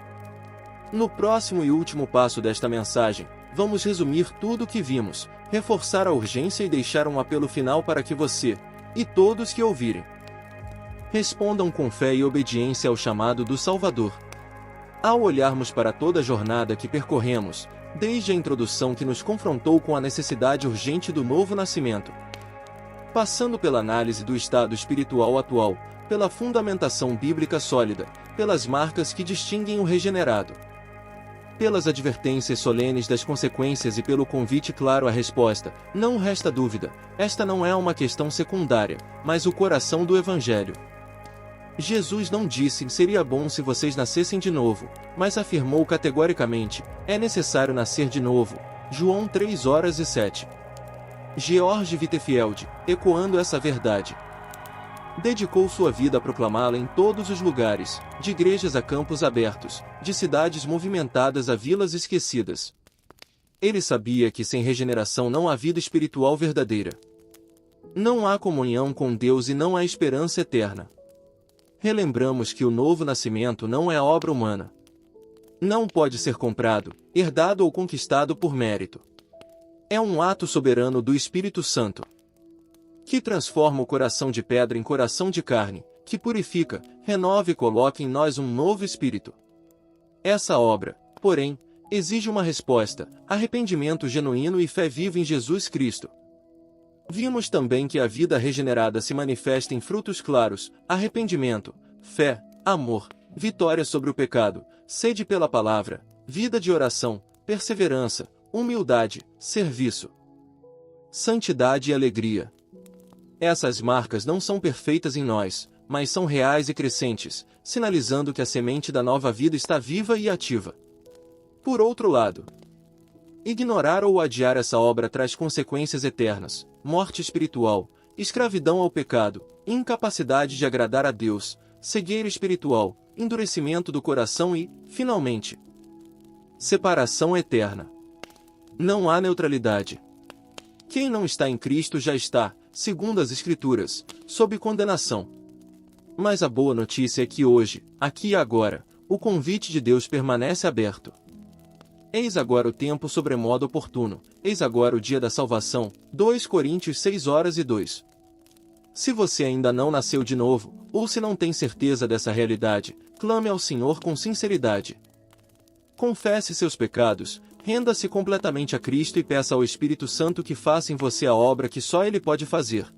No próximo e último passo desta mensagem, vamos resumir tudo o que vimos, reforçar a urgência e deixar um apelo final para que você, e todos que ouvirem, respondam com fé e obediência ao chamado do Salvador. Ao olharmos para toda a jornada que percorremos, desde a introdução que nos confrontou com a necessidade urgente do novo nascimento, passando pela análise do estado espiritual atual, pela fundamentação bíblica sólida, pelas marcas que distinguem o regenerado, pelas advertências solenes das consequências e pelo convite claro à resposta, não resta dúvida, esta não é uma questão secundária, mas o coração do Evangelho. Jesus não disse seria bom se vocês nascessem de novo, mas afirmou categoricamente, é necessário nascer de novo. João 3:7. George Whitefield, ecoando essa verdade, dedicou sua vida a proclamá-la em todos os lugares, de igrejas a campos abertos, de cidades movimentadas a vilas esquecidas. Ele sabia que sem regeneração não há vida espiritual verdadeira. Não há comunhão com Deus e não há esperança eterna. Relembramos que o novo nascimento não é obra humana. Não pode ser comprado, herdado ou conquistado por mérito. É um ato soberano do Espírito Santo, que transforma o coração de pedra em coração de carne, que purifica, renova e coloca em nós um novo espírito. Essa obra, porém, exige uma resposta, arrependimento genuíno e fé viva em Jesus Cristo. Vimos também que a vida regenerada se manifesta em frutos claros, arrependimento, fé, amor, vitória sobre o pecado, sede pela palavra, vida de oração, perseverança, humildade, serviço, santidade e alegria. Essas marcas não são perfeitas em nós, mas são reais e crescentes, sinalizando que a semente da nova vida está viva e ativa. Por outro lado, ignorar ou adiar essa obra traz consequências eternas, morte espiritual, escravidão ao pecado, incapacidade de agradar a Deus, cegueira espiritual, endurecimento do coração e, finalmente, separação eterna. Não há neutralidade. Quem não está em Cristo já está, segundo as Escrituras, sob condenação. Mas a boa notícia é que hoje, aqui e agora, o convite de Deus permanece aberto. Eis agora o tempo sobremodo oportuno, eis agora o dia da salvação, 2 Coríntios 6:2. Se você ainda não nasceu de novo, ou se não tem certeza dessa realidade, clame ao Senhor com sinceridade. Confesse seus pecados, renda-se completamente a Cristo e peça ao Espírito Santo que faça em você a obra que só Ele pode fazer.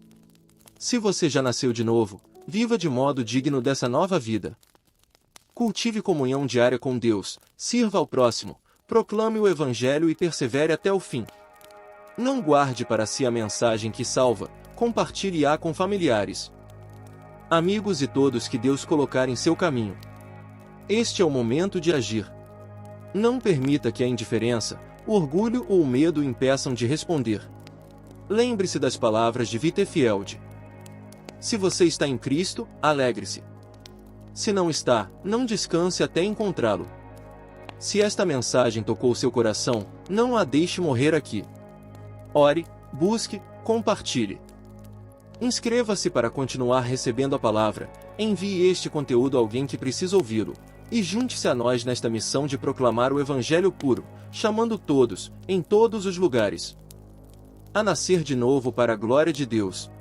Se você já nasceu de novo, viva de modo digno dessa nova vida. Cultive comunhão diária com Deus, sirva ao próximo, proclame o Evangelho e persevere até o fim. Não guarde para si a mensagem que salva, compartilhe-a com familiares, amigos e todos que Deus colocar em seu caminho. Este é o momento de agir. Não permita que a indiferença, o orgulho ou o medo o impeçam de responder. Lembre-se das palavras de Whitefield. Se você está em Cristo, alegre-se. Se não está, não descanse até encontrá-lo. Se esta mensagem tocou seu coração, não a deixe morrer aqui. Ore, busque, compartilhe. Inscreva-se para continuar recebendo a palavra, envie este conteúdo a alguém que precisa ouvi-lo, e junte-se a nós nesta missão de proclamar o Evangelho puro, chamando todos, em todos os lugares, a nascer de novo para a glória de Deus.